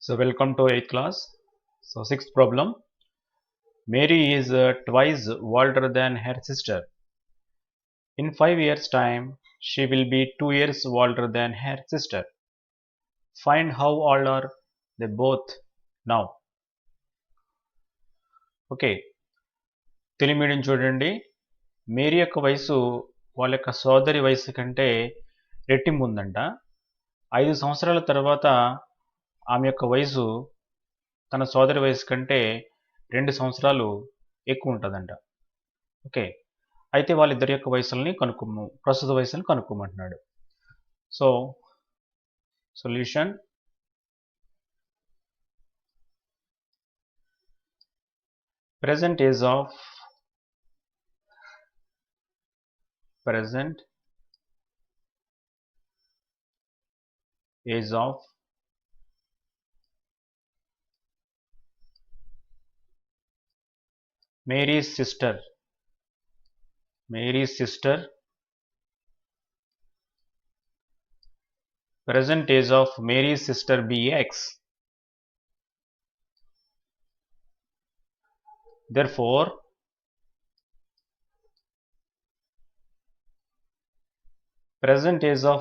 So welcome to 8th class. So sixth problem. Mary is twice older than her sister. In 5 years time, she will be 2 years older than her sister. Find how old are they both now. Okay, Telugu medium చూడండి. Mary యొక్క వయసు వాళ్ళ యొక్క సోదరి వయసు కంటే రెట్టింపు ఉందంట. 5 సంవత్సరాల తర్వాత ఆమె యొక్క వయసు తన సోదరి వయసు కంటే 2 సంవత్సరాలు ఎక్కువ ఉంటుందంట. ఓకే, అయితే వాళ్ళిద్దరి యొక్క వయసుల్ని ప్రస్తుత వయసుని కనుక్కోమంటున్నాడు. So solution: present age of Mary's sister. Present age of Mary's sister be X. Therefore, present age of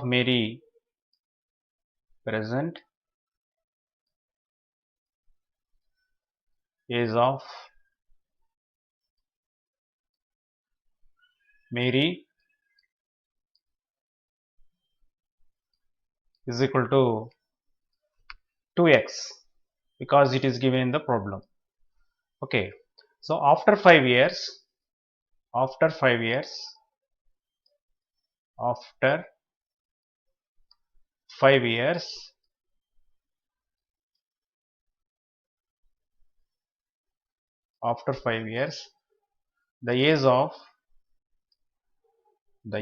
Mary is equal to 2x because it is given in the problem. Okay, so after 5 years, the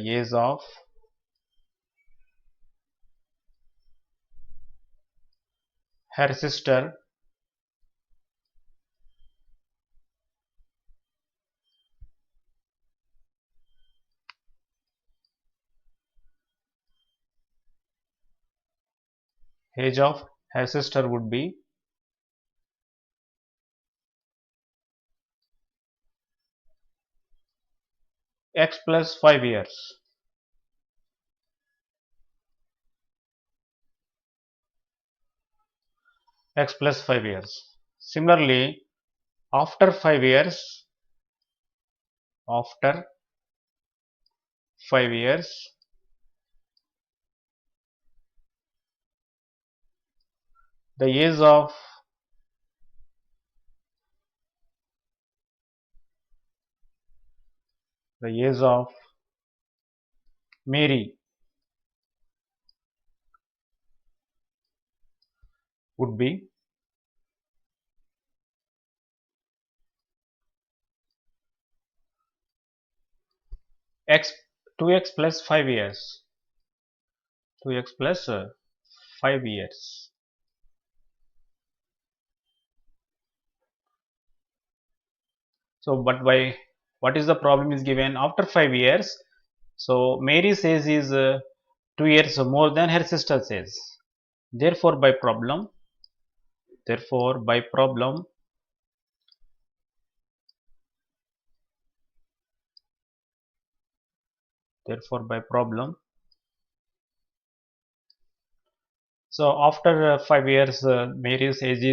age of her sister would be x plus 5 years. Similarly, after 5 years, the age of Mary would be x 2x plus 5 years. So but by what is the problem is given after 5 years? So Mary's age is 2 years more than her sister's age. Therefore by problem so after 5 years Mary's age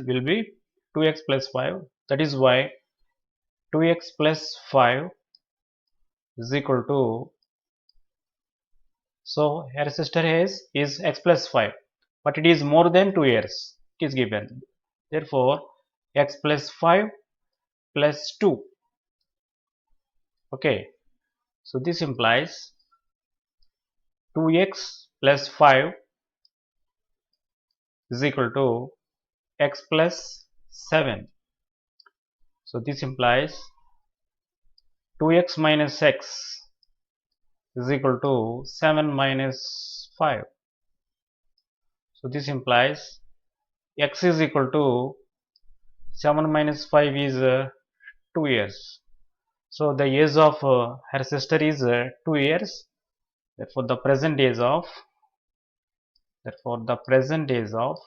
will be 2x plus 5. That is why 2x plus 5 is equal to, so her sister age is x plus 5, but it is more than 2 years it is given. Therefore x plus 5 plus 2. Okay, so this implies 2x plus 5 is equal to x plus 7. So this implies 2x minus x is equal to 7 minus 5. So this implies x is equal to 7 minus 5 is 2 years. So the age of her sister is 2 years. Therefore the present age of therefore the present age of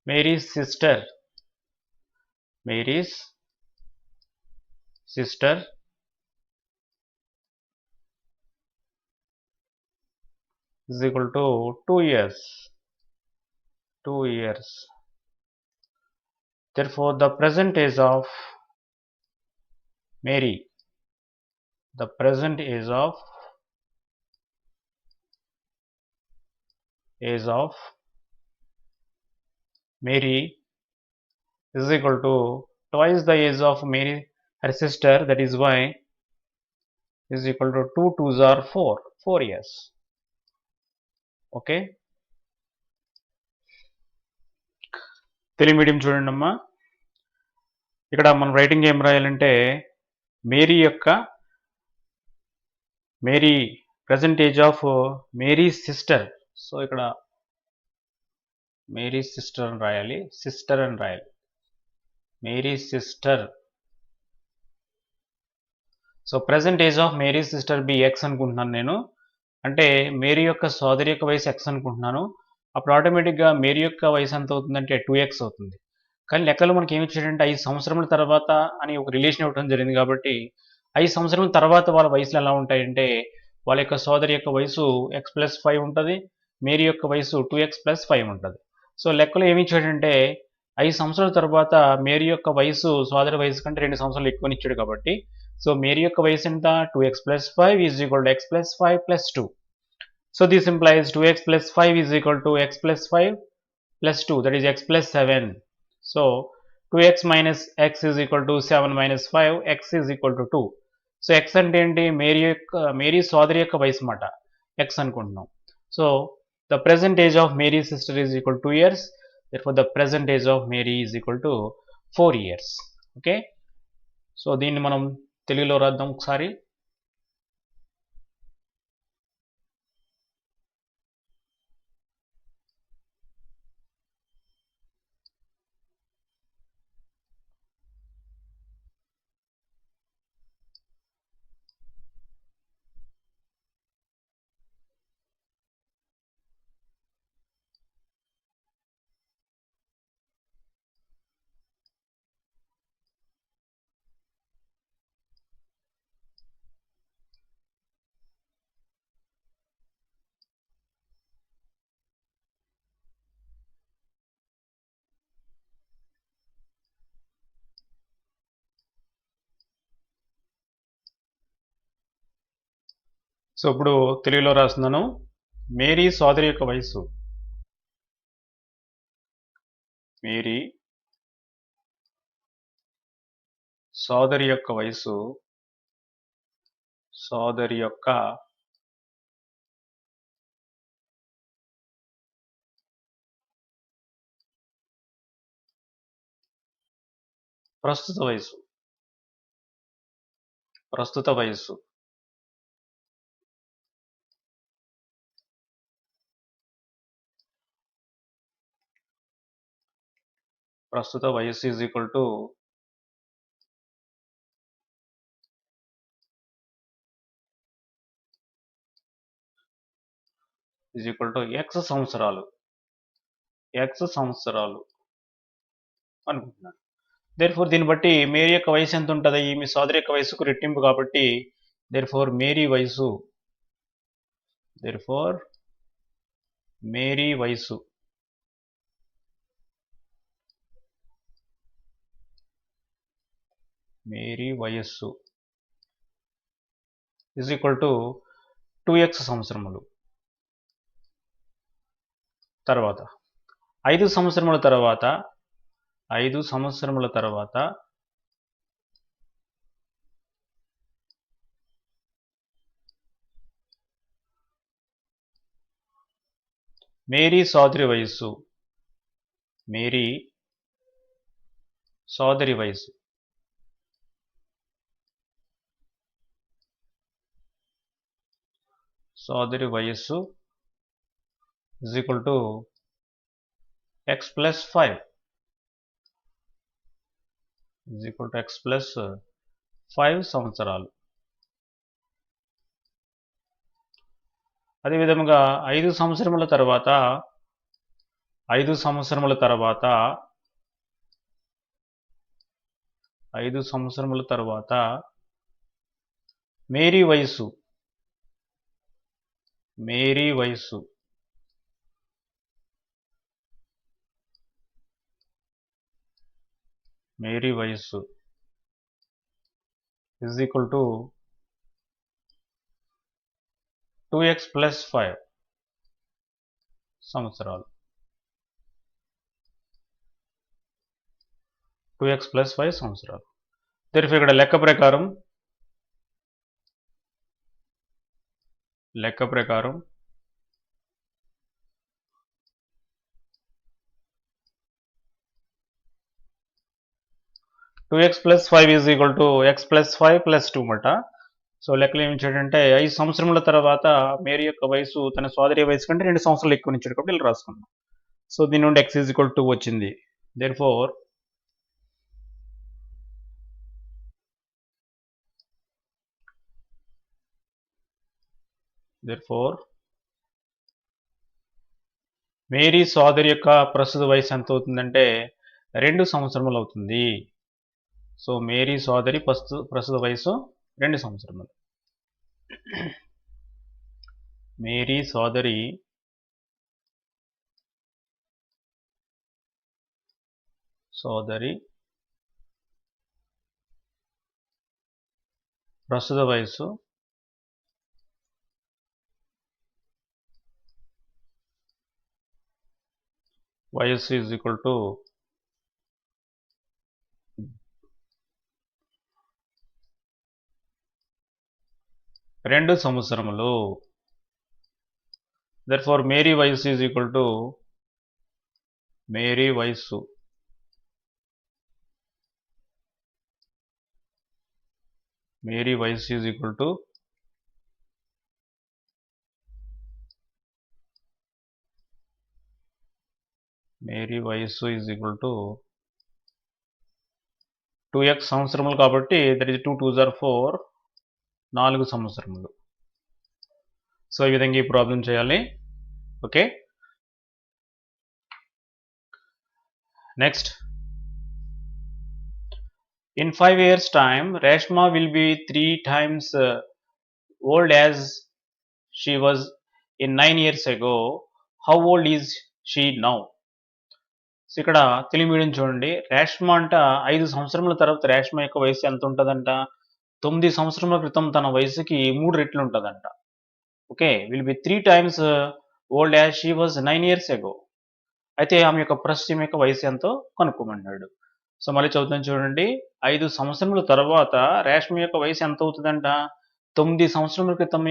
Mary's sister is equal to 2 years. Therefore the present age of Mary is equal to twice the age of Mary, her sister, that is why is equal to 2 twos are 4 years. Okay, Telugu medium చూడండి అమ్మా. ఇక్కడ మనం writing ఏం రాయాలంటే Mary present age of Mary sister. So ఇక్కడ Mary sister అని రాయాలి, Mary sister. So present age of Mary sister be x అనుకుంటున్నాను నేను, అంటే మేరీ యొక్క సోదరి యొక్క వయసు ఎక్స్ అనుకుంటున్నాను. అప్పుడు ఆటోమేటిక్గా మేరీ యొక్క వయసు ఎంత అవుతుందంటే 2x అవుతుంది. కానీ లెక్కలో మనకి ఏమి ఇచ్చాడంటే 5 సంవత్సరముల తర్వాత అని ఒక రిలేషన్ ఇవ్వడం జరిగింది. కాబట్టి 5 సంవత్సరముల తర్వాత వాళ్ళ వయసులు ఎలా ఉంటాయంటే వాళ్ళ యొక్క సోదరి యొక్క వయసు x+5 ఉంటుంది, మేరీ యొక్క వయసు 2x+5 ఉంటుంది. సో లెక్కలో ఏమి ఇచ్చాడంటే 5 సంవత్సరాల తర్వాత మేరీ యొక్క వయసు సోదరి వయసు కంటే 2 సంవత్సరాలు ఎక్కువని ఇచ్చాడు. కాబట్టి సో మేరీ యొక్క వయసు ఎంత, 2x+5 is equal to x+5+2. So this implies 2x+5 is equal to x+5+2, that is x+7. So 2x minus x is equal to 7 minus 5, x is equal to 2. So x అంటే ఏంటి, Mary సోదరి యొక్క వయసు మాట, x అనుకుంటున్నాం. So the present age of Mary sister is equal 2 years. therefore the present age of Mary is equal to 4 years. Okay, so దీన్ని మనం తెలుగులో రాద్దాం ఒకసారి. సో ఇప్పుడు తెలుగులో రాస్తున్నాను. మేరీ సోదరి యొక్క వయసు, మేరీ సోదరి యొక్క వయసు, సోదరి యొక్క ప్రస్తుత వయసు, ప్రస్తుత వయసు ఈజ్ ఈక్వల్ టు x సంవత్సరాలు అనుకుంటున్నాను. దేర్ఫోర్ దీన్ని బట్టి మేరీ యొక్క వయసు ఎంత ఉంటుంది, మీ సోదరి యొక్క వయసుకు రెట్టింపు. కాబట్టి దేర్ఫోర్ మేరీ వయసు ఈజ్ ఈక్వల్ టు 2x సంవత్సరములు. తర్వాత 5 సంవత్సరముల తర్వాత మేరీ సోదరి వయసు is equal to x plus 5 is equal to x plus 5 సంవత్సరాలు. అదేవిధముగా 5 సంవత్సరముల తర్వాత 5 సంవత్సరముల తర్వాత 5 సంవత్సరముల తర్వాత మేరీ వయసు మేరీ వయసు మేరీ వయసు is equal to 2x plus 5 సంవత్సరాలు. 2x plus 5 సంవత్సరాలు. Therefore ఇక్కడ లెక్క ప్రకారం 2x plus 5 is equal to x plus 5 plus 2 మాట. సో లెక్కలు ఏమి ఇచ్చాడంటే 5 సంవత్సరముల తర్వాత మేరీ యొక్క వయసు తన సోదరి వయసు కంటే 2 సంవత్సరాలు ఎక్కువ ఇచ్చాడు కాబట్టి ఇలా రాసుకున్నాం. సో దీని నుండి x is equal to 2 వచ్చింది. Therefore మేరీ సోదరి యొక్క ప్రస్తుత వయసు ఎంత అవుతుందంటే 2 సంవత్సరములు అవుతుంది. సో మేరీ సోదరి ప్రస్తుత వయసు 2 సంవత్సరములు. మేరీ సోదరి ప్రస్తుత వయసు is equal to 2 సంవత్సరములు. Therefore మేరీ వయసు is equal to మేరీ వయసు is equal to మేరీ వయసు is equal to 2x సంవత్సరములు కాబట్టి దట్ ఈస్ 2 2s are 4 4 సంవత్సరములు. సో ఈ విధంగా ఈ ప్రాబ్లం చేయాలి. Okay, next. In 5 years time Reshma will be 3 times old as she was in 9 years ago. How old is she now? So ఇక్కడ Telugu medium చూడండి. రేష్మ అంట 5 సంవత్సరముల తర్వాత రేష్మ యొక్క వయసు ఎంత ఉంటుందంట? 9 సంవత్సరముల క్రితం తన వయసుకి 3 రెట్లు ఉంటుందంట. Okay, will be 3 times old as she was 9 years ago. అయితే ఆమె యొక్క ప్రస్తుతం యొక్క వయసు ఎంతో కనుక్కోమన్నాడు. సో మళ్ళీ చదువుతాను చూడండి. 5 సంవత్సరముల తర్వాత రేష్మ యొక్క వయసు ఎంత అవుతుందంట? 9 సంవత్సరముల క్రితం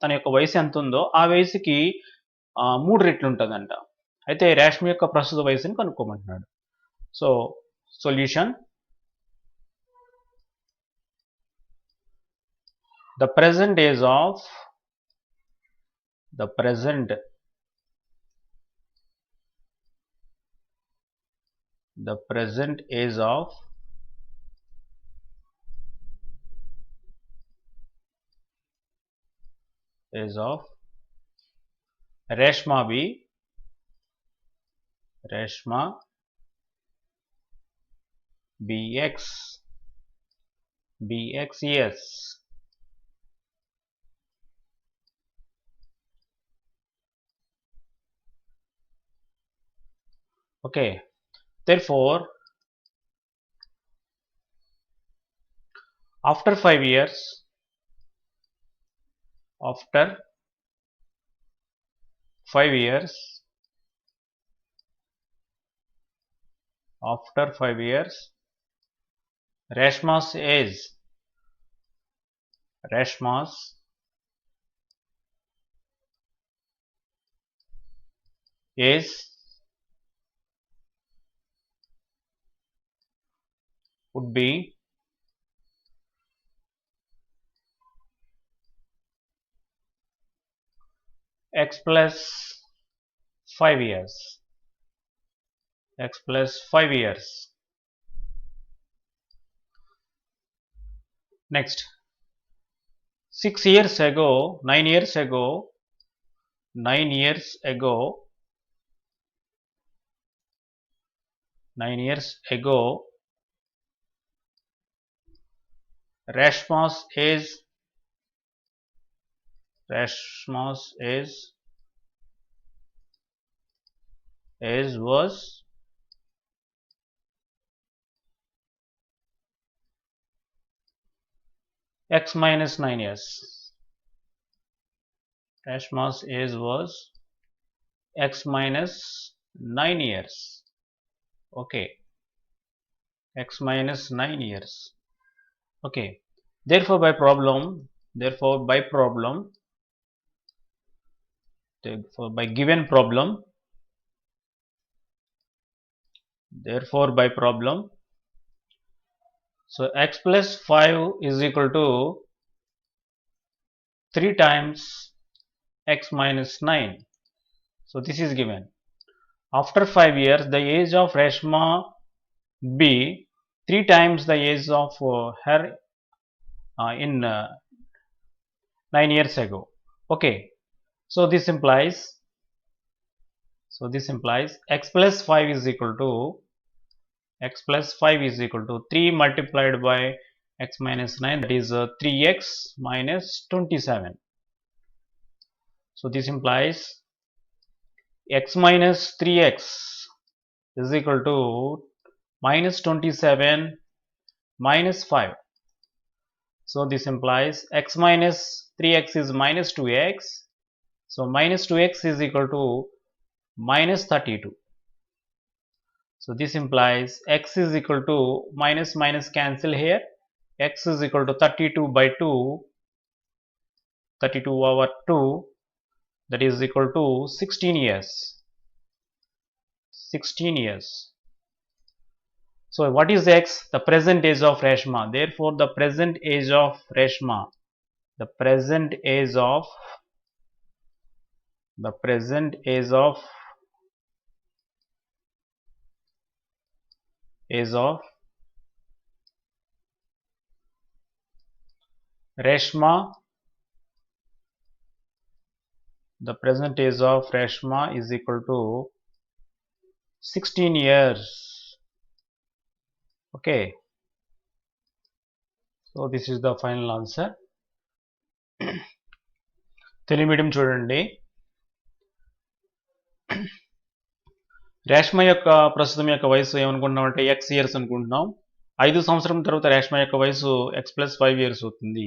తన యొక్క వయసు ఎంత ఉందో ఆ వయసుకి 3 రెట్లు ఉంటుందంట. అయితే రేష్మ యొక్క ప్రస్తుత వయసుని కనుక్కోమంటున్నాడు. So solution: the present age of Reshma BX years. Okay, therefore after 5 years Reshma's age would be x plus 5 years. x plus 5 years. Next, 6 years ago, 9 years ago, 9 years ago, 9 years ago, Rashma's age was x minus 9 years. Rashma's age was x minus 9 years. Okay, x minus 9 years. Okay, therefore by given problem, so x plus 5 is equal to 3 times x minus 9. So this is given. After 5 years, the age of Reshma be 3 times the age of her in 9 years ago. Okay, so this implies x plus 5 is equal to 3 multiplied by x minus 9, that is 3x minus 27. So this implies x minus 3x is equal to minus 27 minus 5. So this implies x minus 3x is minus 2x. So minus 2x is equal to minus 32. So this implies x is equal to minus cancel here. X is equal to 32 by 2, 32 over 2, that is equal to 16 years. 16 years. So what is x? The present age of Reshma. Therefore, the present age of Reshma, the present age of Reshma, the present age of Reshma is equal to 16 years. Okay, so this is the final answer. Telugu medium చూడండి. రేష్మ యొక్క ప్రస్తుతం యొక్క వయసు ఏమనుకుంటున్నాం అంటే x years అనుకుంటున్నాం. 5 సంవత్సరం తర్వాత రేష్మ యొక్క వయసు x ప్లస్ 5 ఇయర్స్ అవుతుంది.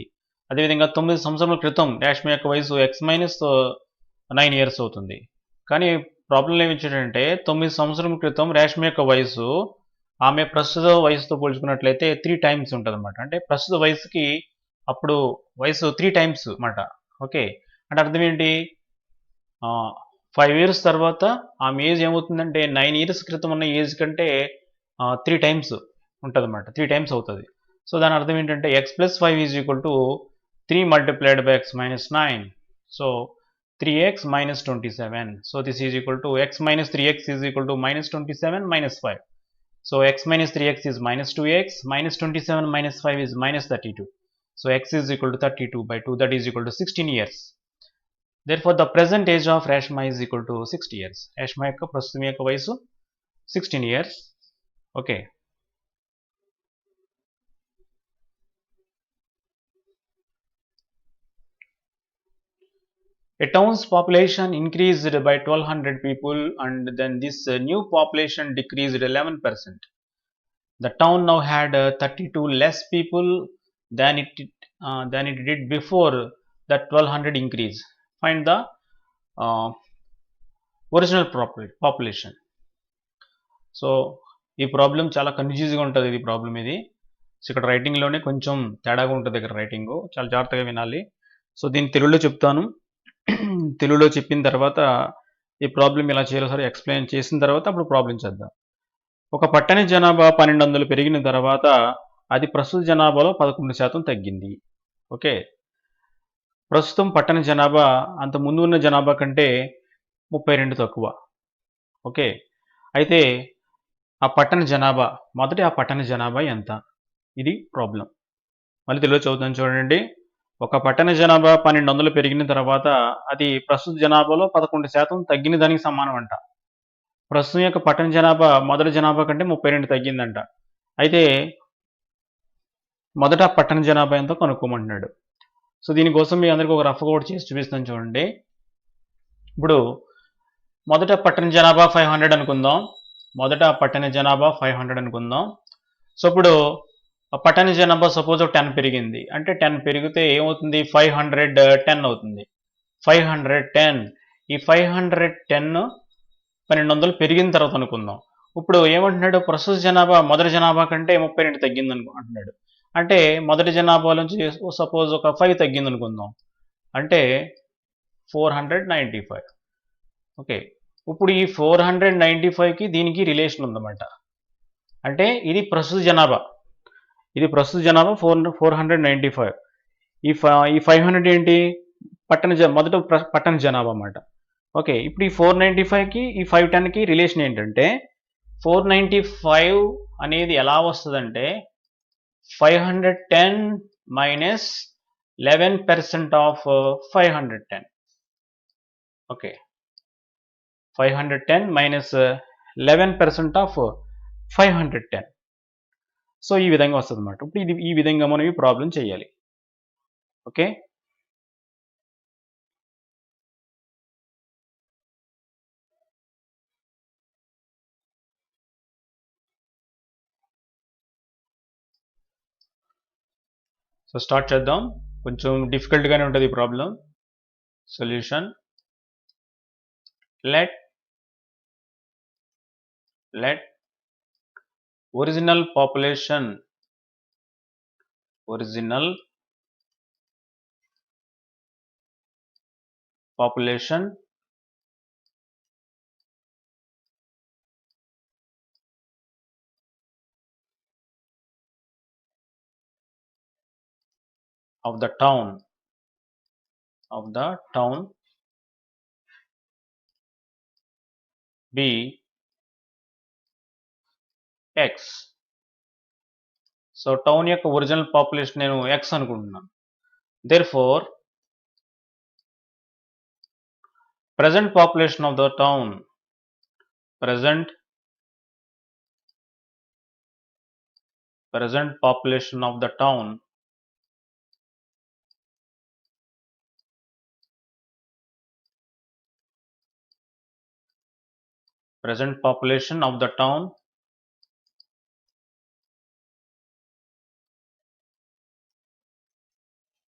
అదేవిధంగా 9 సంవత్సరాల క్రితం రేష్మ యొక్క వయసు x మైనస్ 9 ఇయర్స్ అవుతుంది. కానీ ప్రాబ్లం ఏమి ఇచ్చాడంటే 9 సంవత్సరం క్రితం రేష్మ యొక్క వయసు ఆమె ప్రస్తుత వయసుతో పోల్చుకున్నట్లయితే 3 టైమ్స్ ఉంటుంది అనమాట. అంటే ప్రస్తుత వయసుకి అప్పుడు వయసు 3 టైమ్స్ అన్నమాట. ఓకే, అంటే అర్థం ఏంటి, 5 ఇయర్స్ తర్వాత ఆమె ఏజ్ ఏమవుతుందంటే 9 ఇయర్స్ క్రితం ఉన్న ఏజ్ కంటే 3 టైమ్స్ ఉంటుంది అనమాట, 3 టైమ్స్ అవుతుంది. సో దాని అర్థం ఏంటంటే X plus 5 is equal to 3 multiplied by X minus 9. So 3x minus 27. So this is equal to x minus 3x is equal to minus 27 minus 5. So x minus 3x is minus 2x, minus 27 minus 5 is minus 32. So x is equal to 32 by 2, that is equal to 16 years. Therefore the present age of Reshma is equal to 60 years. Reshma యొక్క ప్రస్తుతం యొక్క వయసు 16 years. Okay. A town's population increased by 1200 people and then this new population decreased 11%. The town now had 32 less people than it did before that 1200 increase. Find the original population. So ఈ problem చాలా కన్ఫ్యూజ్గా ఉంటుంది. ఇది problem ఇది. So ఇక్కడ రైటింగ్లోనే కొంచెం తేడాగా ఉంటుంది. ఇక్కడ రైటింగ్ చాలా జాగ్రత్తగా వినాలి. సో దీన్ని తెలుగులో చెప్తాను. తెలుగులో చెప్పిన తర్వాత ఈ ప్రాబ్లం ఎలా చేయాలో సరే ఎక్స్ప్లెయిన్ చేసిన తర్వాత అప్పుడు ప్రాబ్లం చేద్దాం. ఒక పట్టణ జనాభా 1200 పెరిగిన తర్వాత అది ప్రస్తుత జనాభాలో 11% తగ్గింది. ఓకే, ప్రస్తుతం పట్టణ జనాభా అంత ముందు ఉన్న జనాభా కంటే 32 తక్కువ. ఓకే, అయితే ఆ పట్టణ జనాభా మొదటి ఆ పట్టణ జనాభా ఎంత? ఇది ప్రాబ్లం. మళ్ళీ తెలుగులో చదువుతాను చూడండి. ఒక పట్టణ జనాభా 1200 పెరిగిన తర్వాత అది ప్రస్తుత జనాభాలో 11% తగ్గిన దానికి సమానం అంట. ప్రస్తుతం యొక్క పట్టణ జనాభా మొదటి జనాభా కంటే 32 తగ్గిందంట. అయితే మొదట పట్టణ జనాభా ఎంతో కనుక్కోమంటున్నాడు. సో దీనికోసం మీ అందరికీ ఒక రఫ్‌గా ఒకటి చేసి చూపిస్తాను చూడండి. ఇప్పుడు మొదట పట్టణ జనాభా 500 అనుకుందాం. మొదట పట్టణ జనాభా 500 అనుకుందాం. సో ఇప్పుడు పట్టణ జనాభా సపోజ్ 10 పెరిగింది. అంటే 10 పెరిగితే ఏమవుతుంది? 510 అవుతుంది. 510 ఈ 510 1200 పెరిగిన తర్వాత అనుకుందాం. ఇప్పుడు ఏమంటున్నాడు? ప్రస్తుత జనాభా మొదటి జనాభా కంటే 32 తగ్గింది అంటున్నాడు. అంటే మొదటి జనాభా నుంచి సపోజ్ ఒక 5 తగ్గింది అనుకుందాం. అంటే 495. ఓకే. ఇప్పుడు ఈ 495కి దీనికి రిలేషన్ ఉందన్నమాట. అంటే ఇది ప్రస్తుత జనాభా. ఇది ప్రస్తుత జనాభా 495. ఈ 500 ఏంటి? మొదట పట్టణ జనాభా అన్నమాట. ఓకే. ఇప్పుడు ఈ 495కి ఈ 510కి రిలేషన్ ఏంటంటే 495 అనేది ఎలా వస్తుందంటే 510 minus 11% of 510. Okay. 510 minus 11% of 510. So ఈ విధంగా వస్తుంది అన్నమాట. ఇప్పుడు ఇది ఈ విధంగా మనం ఈ ప్రాబ్లం చేయాలి. ఓకే. సో స్టార్ట్ చేద్దాం. కొంచెం డిఫికల్ట్గానే ఉంటుంది ఈ problem. Solution let original population of the town be x. So town యొక్క ఒరిజినల్ పాపులేషన్ నేను x అనుకుంటున్నాను. Therefore present population of the town present population of the town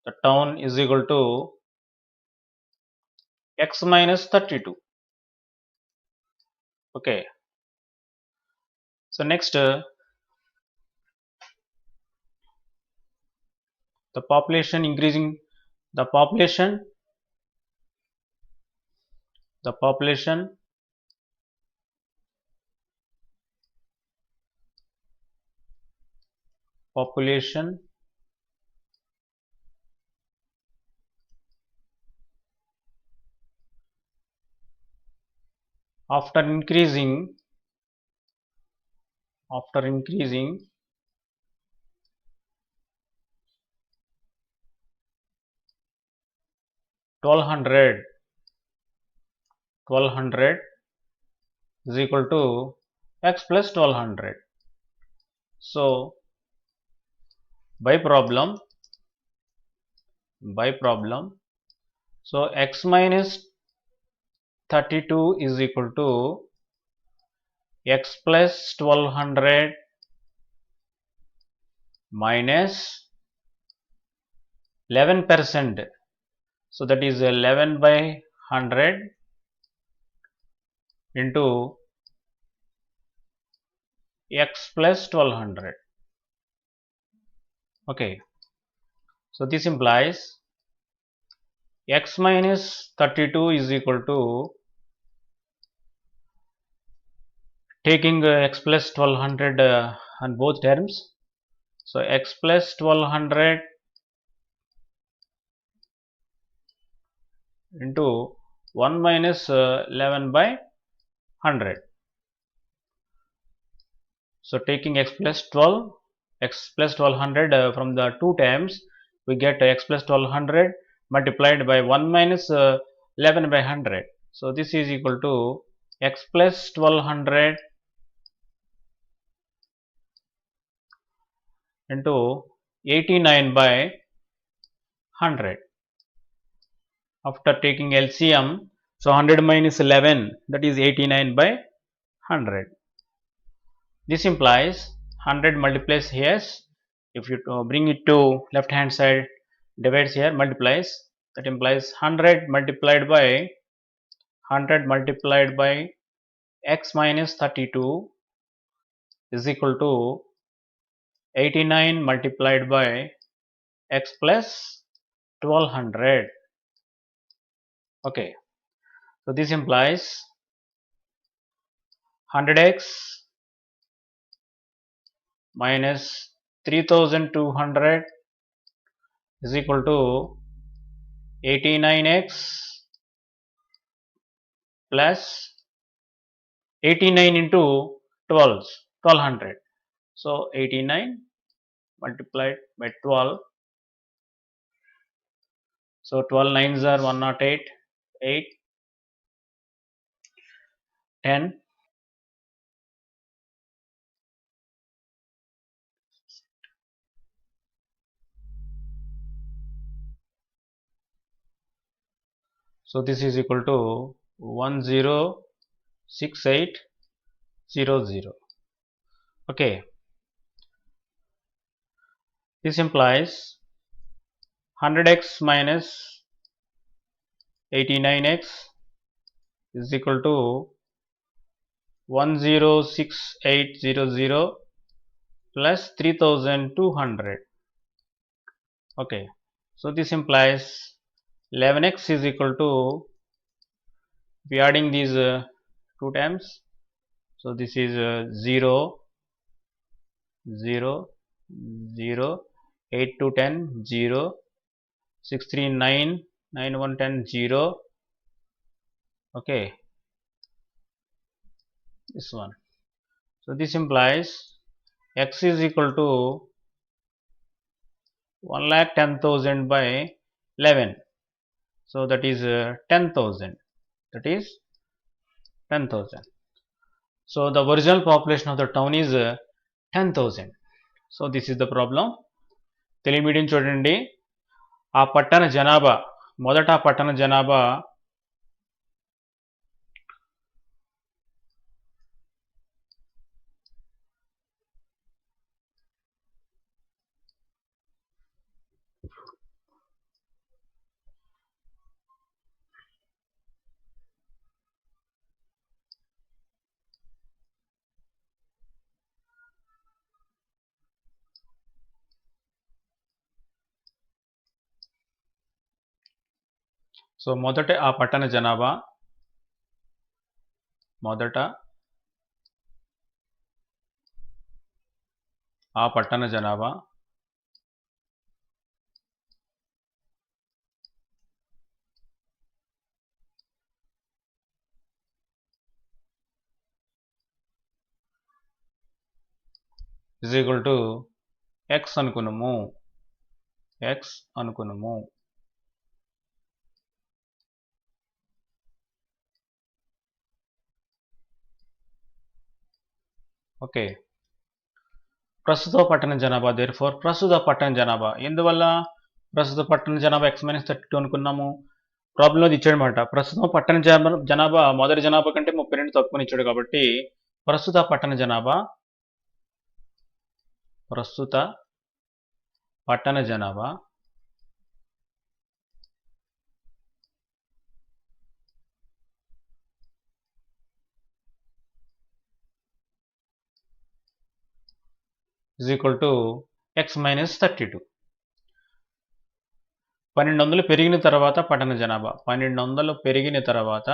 the town is equal to x minus 32. Okay. So next the population increasing, the population after increasing 1200 is equal to x plus 1200. So by problem, so x minus 32 is equal to x plus 1200 minus 11%. So that is 11 by 100 into x plus 1200. Okay. So this implies x minus 32 is equal to, taking x plus 1200 on both terms. So x plus 1200 into 1 minus 11 by 100. So taking x plus 12, x plus 1200 from the two terms, we get x plus 1200 multiplied by 1 minus 11 by 100. So this is equal to x plus 1200 into 89 by 100. After taking LCM, so 100 minus 11, that is 89 by 100. This implies 100 multiplies here. If you bring it to left hand side, divides here, multiplies, that implies 100 multiplied by 100 multiplied by x minus 32 is equal to 89 multiplied by x plus 1200. Okay, so this implies 100x minus 3200 is equal to 89x plus 89 into 12, 1200. So 89 multiplied by 12. So 12 nines are 108, 8, 10. So this is equal to 106800. Okay, this implies 100x minus 89x is equal to 106800 plus 3200. Okay, so this implies 11x is equal to, we adding these two terms, so this is 0 0 0 8 to 10 0 6 3 9 9 1 10 0. Okay, this one. So this implies x is equal to 1,10,000 by 11. So that is 10,000. That is 10,000. So the original population of the town is 10,000. So this is the problem. Telugu medium చూడండి. ఆ పట్టణ జనాభా, మొదట ఆ పట్టణ జనాభా so మొదట ఆ పట్టణ జనాభా, మొదట ఆ పట్టణ జనాభా ఇజ్ ఈక్వల్ టు ఎక్స్ అనుకున్నాము, ఎక్స్ అనుకున్నాము. ఓకే, ప్రస్తుత పట్టణ జనాభా, దేర్ ఫోర్ ప్రస్తుత పట్టణ జనాభా. ఎందువల్ల ప్రస్తుత పట్టణ జనాభా ఎక్స్ మైనస్ 32 అనుకున్నాము? ప్రాబ్లంలో ఇచ్చాడనమాట. ప్రస్తుతం పట్టణ జనాభా మొదటి జనాభా కంటే 32 తక్కువని ఇచ్చాడు కాబట్టి ప్రస్తుత పట్టణ జనాభా, ప్రస్తుత పట్టణ జనాభా is equal to X minus 32. 1200 పెరిగిన తర్వాత పట్టణ జనాభా, 1200 పెరిగిన తర్వాత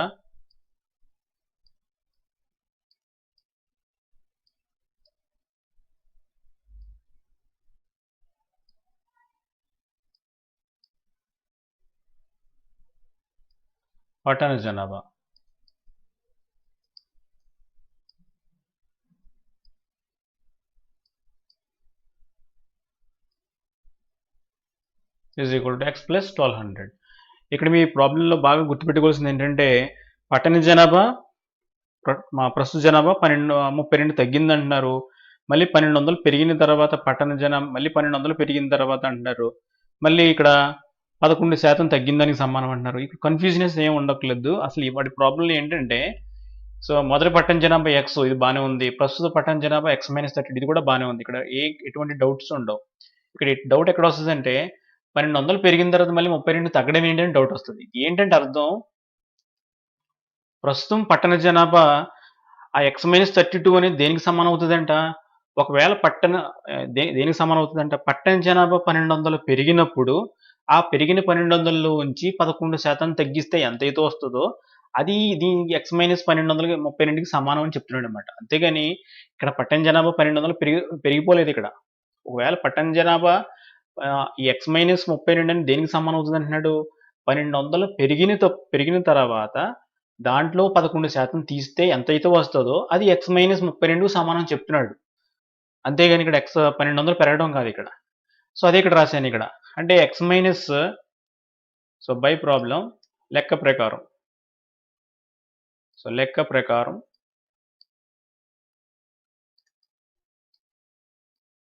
పట్టణ జనాభా. Is equal to X plus 1200. ఇక్కడ మీ ప్రాబ్లంలో బాగా గుర్తుపెట్టుకోవాల్సింది ఏంటంటే పట్టణ జనాభా మా ప్రస్తుత జనాభా 32 తగ్గింది అంటున్నారు. మళ్ళీ 1200 పెరిగిన తర్వాత పట్టణ జనాభా మళ్ళీ 1200 పెరిగిన తర్వాత అంటున్నారు. మళ్ళీ ఇక్కడ 11% తగ్గిందానికి సమానం అంటున్నారు. ఇక్కడ కన్ఫ్యూజనెస్ ఏం ఉండట్లేదు. అసలు వాటి ప్రాబ్లం ఏంటంటే సో మొదటి పట్టణ జనాభా ఎక్స్ ఇది బాగానే ఉంది. ప్రస్తుత పట్టణ జనాభా ఎక్స్ మైనస్ 30 ఇది కూడా బాగానే ఉంది. ఇక్కడ ఎటువంటి డౌట్స్ ఉండవు. ఇక్కడ డౌట్ ఎక్కడ వస్తుందంటే 1200 పెరిగిన తర్వాత మళ్ళీ 32 తగ్గడం ఏంటని డౌట్ వస్తుంది. ఏంటంటే అర్థం ప్రస్తుతం పట్టణ జనాభా ఆ ఎక్స్ మైనస్ 32 అనేది దేనికి సమానం అవుతుందంట ఒకవేళ దేనికి సమానం అవుతుందంట పట్టణ జనాభా 1200 పెరిగినప్పుడు ఆ పెరిగిన 1200లో ఉంచి 11% తగ్గిస్తే ఎంతైతే వస్తుందో అది దీనికి ఎక్స్ మైనస్ 1232కి సమానం అని చెప్తున్నాడు అనమాట. అంతేగాని ఇక్కడ పట్టణ జనాభా 1200 పెరిగిపోలేదు. ఇక్కడ ఒకవేళ పట్టణ జనాభా ఈ ఎక్స్ మైనస్ 32 అని దేనికి సమానం అవుతుంది అంటున్నాడు 1200 పెరిగిన తర్వాత దాంట్లో 11% తీస్తే ఎంతైతే వస్తుందో అది ఎక్స్ మైనస్ 32కు సమానం చెప్తున్నాడు. అంతేగాని ఇక్కడ ఎక్స్ 1200 పెరగడం కాదు ఇక్కడ. సో అదే ఇక్కడ రాశాను ఇక్కడ అంటే X minus so by problem లెక్క ప్రకారం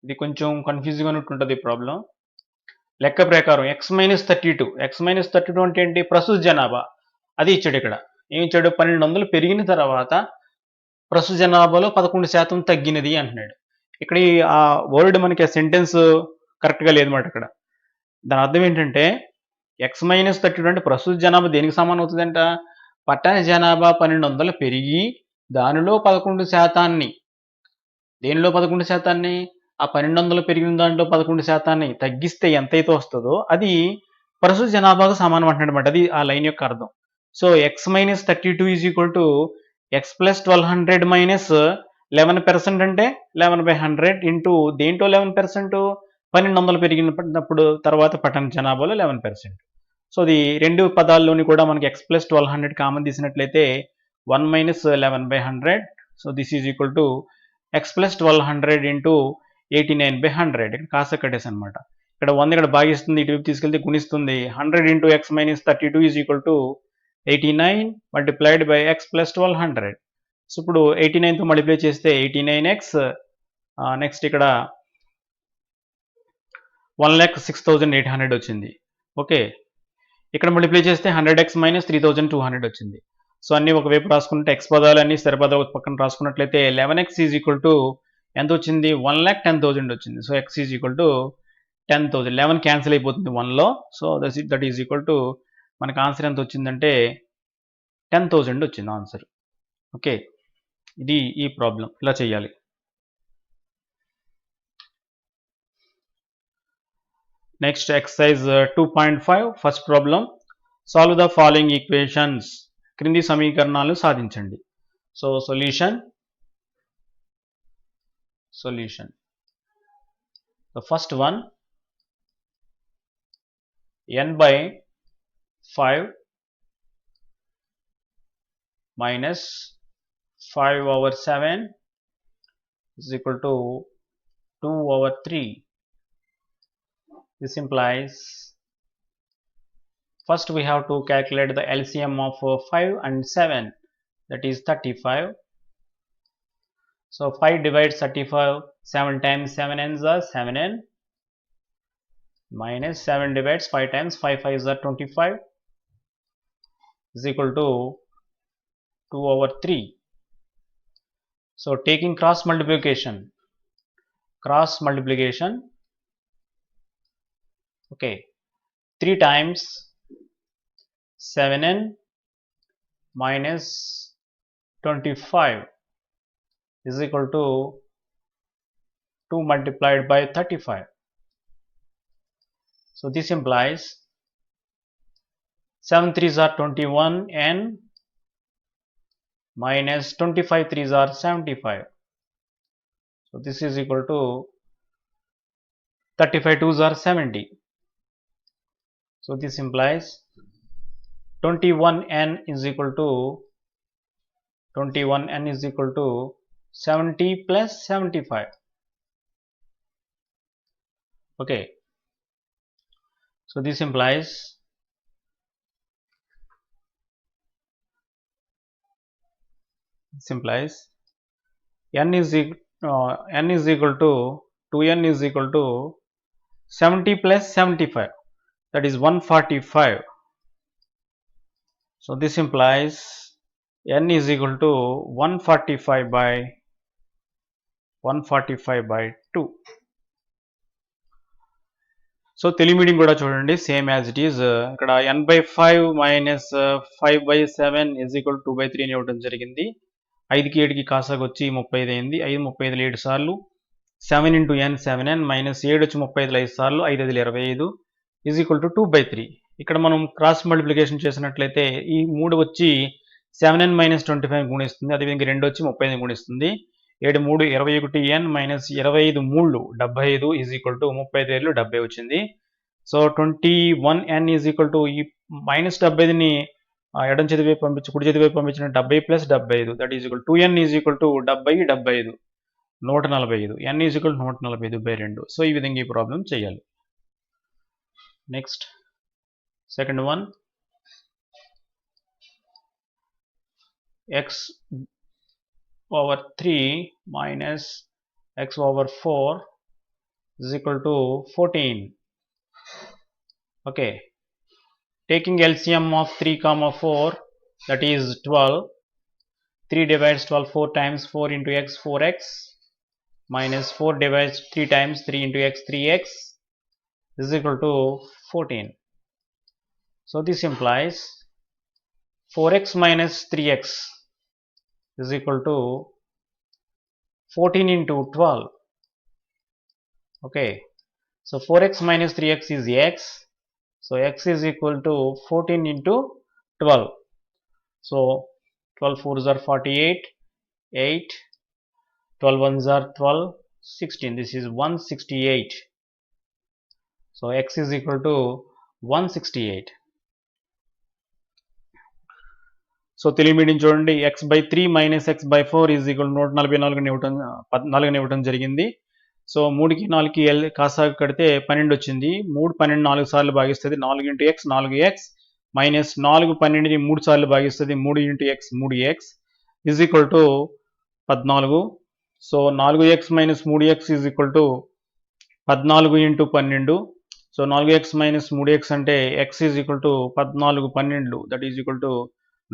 ఇది కొంచెం కన్ఫ్యూజింగ్ ఉన్నట్టుంటుంది ఈ ప్రాబ్లం. లెక్క ప్రకారం ఎక్స్ మైనస్ 32 అంటే ఏంటి ప్రస్తుత జనాభా అది ఇచ్చాడు. ఇక్కడ ఏమి ఇచ్చాడు 1200 పెరిగిన తర్వాత ప్రస్తుత జనాభాలో 11% తగ్గినది అంటున్నాడు. ఇక్కడ ఆ వర్డ్ మనకి ఆ సెంటెన్స్ కరెక్ట్గా లేదన్నమాట. ఇక్కడ దాని అర్థం ఏంటంటే ఎక్స్ మైనస్ 32 అంటే ప్రస్తుత జనాభా దేనికి సమానం అవుతుందంట పట్టణ జనాభా 1200 పెరిగి దానిలో 11% దేనిలో 11% ఆ 1200 పెరిగిన దాంట్లో 11% తగ్గిస్తే ఎంతైతే వస్తుందో అది ప్రస్తుత జనాభాకు సమానం అంటున్నాడు అనమాట. అది ఆ లైన్ యొక్క అర్థం. So X minus 32 is equal to X plus 1200 minus 11% అంటే 11/100 ఇంటూ దేంట్లో 11% 1200 పెరిగినప్పుడు తర్వాత పట్టణ జనాభాలో 11%. సో అది రెండు పదాల్లోని కూడా మనకి ఎక్స్ ప్లస్ 1200 కామన్ తీసినట్లయితే 1 minus 11/100. So this is equal to X plus 1200 into 89/100. ఇక్కడ కాస్త కట్టేసి అనమాట. ఇక్కడ 100 ఇక్కడ భాగిస్తుంది, ఇటువైపు తీసుకెళ్తే గుణిస్తుంది. 100 into X minus 32 is equal to 89 multiplied by X plus 1200. So ఇప్పుడు 89తో మల్టిప్లై చేస్తే 89x నెక్స్ట్ ఇక్కడ 1,06,800 వచ్చింది. ఓకే, ఇక్కడ మల్టిప్లై చేస్తే 100x మైనస్ 3,200 వచ్చింది. సో అన్ని ఒకవైపు రాసుకుంటే ఎక్స్ పదాలన్నీ స్థిర పదాలు పక్కన రాసుకున్నట్లయితే 11x ఈజ్ ఈక్వల్ టు ఎంత వచ్చింది 1,10,000 వచ్చింది. So X is equal to 10,000. 11 cancel అయిపోతుంది 1లో. So that is equal to మనకు ఆన్సర్ ఎంత వచ్చిందంటే 10,000 వచ్చింది ఆన్సర్. ఓకే, ఇది ఈ ప్రాబ్లం ఇలా చేయాలి. Next exercise 2.5 first problem solve the following equations. క్రింది సమీకరణాలు సాధించండి. So solution the first one n by 5 minus 5 over 7 is equal to 2 over 3. This implies first we have to calculate the LCM of 5 and 7, that is 35. So 5 divides 35, 7 times 7 n's are 7n, minus 7 divides 5 times 5 5's are 25 is equal to 2 over 3. So taking cross multiplication, okay, 3 times 7n minus 25 is equal to 2 multiplied by 35. So this implies 7 3's are 21n minus 25 3's are 75. So this is equal to 35 2's are 70. So this implies 21n is equal to 70 plus 75. Okay, So this implies n is equal to 2n is equal to 70 plus 75, that is 145. So this implies n is equal to 145 by 2. So Telugu medium కూడా చూడండి same as it is. ఇక్కడ n/5 minus 5/7 is equal 2/3 అని ఇవ్వడం జరిగింది. 5కి 7కి కాసాకు వచ్చి 35 అయింది. 5 35 7 సార్లు 7 ఇంటూ n 7n మైనస్ 7 వచ్చి 35 5 సార్లు 5 5 25 ఈజ్ ఈక్వల్ టు 2/3. ఇక్కడ మనం క్రాస్ మల్టిప్లికేషన్ చేసినట్లయితే ఈ 3 వచ్చి 7n మైనస్ 25 గుణిస్తుంది. అదేవిధంగా 2 వచ్చి 35 గుణిస్తుంది. 7 3 21n minus 25 3 75 is equal to 35 70 వచ్చింది. So 21n is equal to ఈ మైనస్ 75ని ఎడం చేతి వైపు పంపించి కుడి చేతి వైపు పంపించిన 70 plus 75, that is equal 2n is equal to 70 75 145, n is equal 145/2. So ఈ విధంగా ఈ ప్రాబ్లం చేయాలి. Next second one, x over 3 minus x over 4 is equal to 14. Okay, taking LCM of 3 comma 4, that is 12. 3 divides 12 4 times, 4 into x 4x, minus 4 divides 3 times, 3 into x 3x is equal to 14. So this implies 4x minus 3x is equal to 14 into 12. Okay, so 4x minus 3x is x, so x is equal to 14 into 12. So 12 4s are 48, 8, 12 1s are 12, 16, this is 168. So x is equal to 168. So Telugu medium చూడండి, x/3 minus x/4 is equal 144 ఇవ్వడం జరిగింది. So 3కి 4కి కాసాగు కడితే 12 వచ్చింది. 3 12 4 సార్లు భాగిస్తుంది, 4 into x 4x, minus 4 12ని 3 సార్లు భాగిస్తుంది, 3 into x 3x is equal to 14. So 4x minus 3x is equal to 14 into 12. So 4x minus 3x అంటే x is equal to 14 12, that is equal to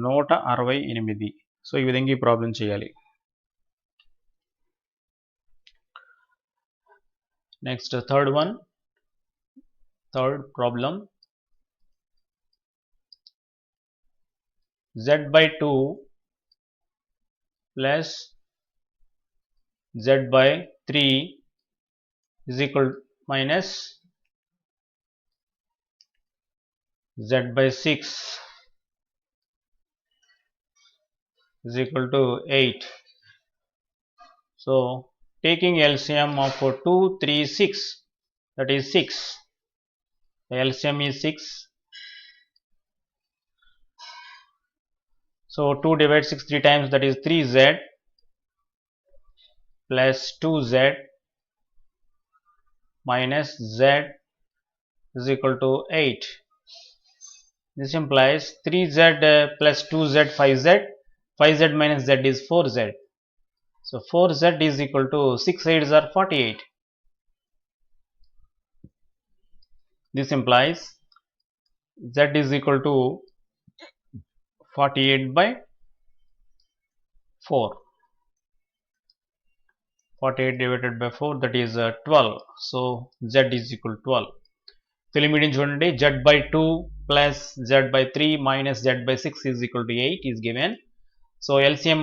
168. So ఈ విధంగా ఈ problem చేయాలి. Next third problem, z/2 plus z/3 is equal minus z/6 is equal to 8. So taking LCM of 2 3 6, that is 6. The LCM is 6. So 2 divides 6 3 times, that is 3z plus 2z minus z is equal to 8. This implies 3z plus 2z 5z, 5z minus z is 4z. So 4z is equal to 6 8s are 48. This implies z is equal to 48/4. 48 divided by 4, that is 12. So z is equal to 12. Telugu medium చూడండి, z/2 plus z/3 minus z/6 is equal to 8 is given. So LCM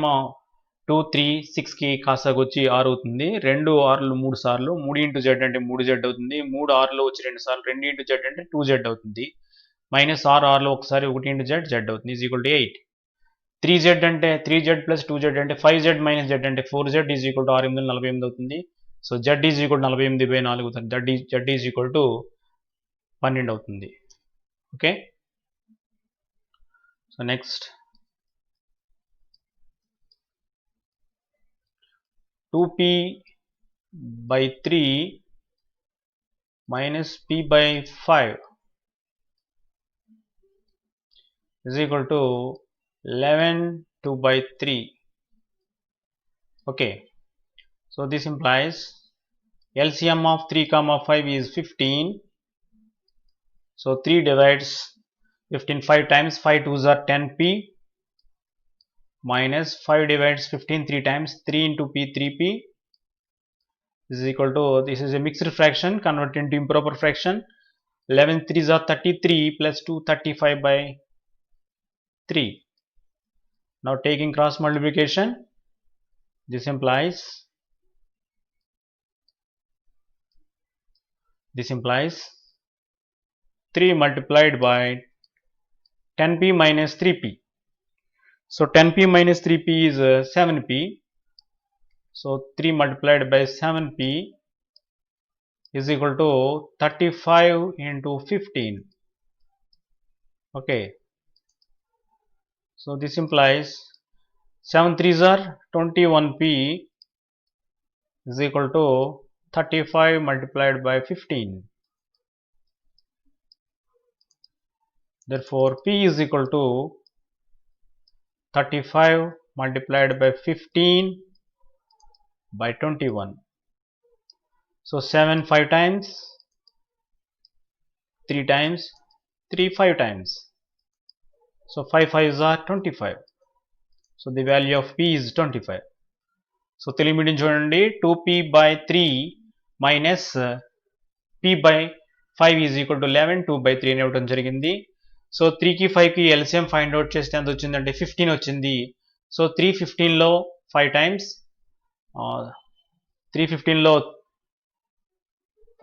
2 3 6కి కాసాగు వచ్చి 6 అవుతుంది. 2 6లు 3 సార్లు, 3 into z అంటే 3z అవుతుంది. 3 6లు వచ్చి 2 సార్లు, 2 into z అంటే 2z అవుతుంది. మైనస్ 6 6లు ఒకసారి 1 ఇంటూ z అవుతుంది, ఈజ్ ఈక్వల్ టు 8. 3z అంటే 3z ప్లస్ 2z అంటే 5z మైనస్ z అంటే 4z ఈజ్ ఈక్వల్ టు 6 8 48 అవుతుంది. So z is equal to 48/4, z is equal to 12 అవుతుంది. Okay, so next 2p/3 minus p/5 is equal to 11 2 by 3. Okay, so this implies LCM of 3 comma 5 is 15. So 3 divides 15 5 times, 5 2s are 10p, minus 5 divides 15 3 times, 3 into p 3p is equal to, this is a mixed fraction, convert into improper fraction. 11 3s are 33 plus 2 35 by 3. Now taking cross multiplication, this implies 3 multiplied by 10p minus 3p. So 10p minus 3p is 7p. So 3 multiplied by 7p is equal to 35 into 15. Okay, so this implies 7 3s are 21p is equal to 35 multiplied by 15. Therefore p is equal to 35 multiplied by 15 by 21. So 7 5 times, 3 times, 3 5 times. So 5 5s are 25. So the value of p is 25. So Telugu medium చూడండి, 2p by 3 minus p by 5 is equal to 11, 2 by 3 అని ఇవ్వడం జరిగింది. So 3కి 5కి LCM find out చేస్తే ఎంత వచ్చిందంటే 15 వచ్చింది. సో 315లో 5 టైమ్స్, 315లో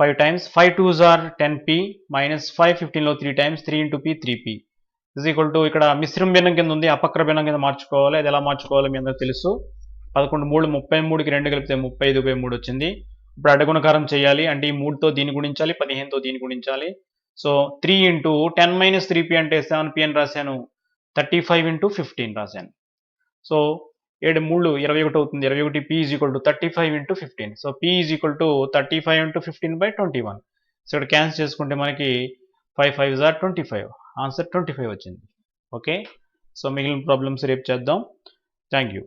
5 times, 5 2s are 10p minus 515లో 3 times, 3 into p 3p is equal to, ఇక్కడ మిశ్రమ భిన్నం కింద ఉంది, అపక్ర భిన్నం కింద మార్చుకోవాలి. అది ఎలా మార్చుకోవాలో మీ అందరికీ తెలుసు. 11 3 33కి 2 కలిపితే 35/3 వచ్చింది. ఇప్పుడు అడ్డగుణకారం చేయాలి, అంటే ఈ 3తో దీన్ని గుణించాలి, 15తో దీన్ని గుణించాలి. సో 3 into 10 minus 3p అంటే 7p అని రాశాను, 35 into 15 రాశాను. సో 7 3 21 అవుతుంది, 21 p is equal to 35 into 15. So p is equal to 35 into 15 by 21. So ఇక్కడ క్యాన్సిల్ చేసుకుంటే మనకి 5 5s are 25, ఆన్సర్ 25 వచ్చింది. ఓకే, సో మిగిలిన ప్రాబ్లమ్స్ రేపు చేద్దాం. Thank you.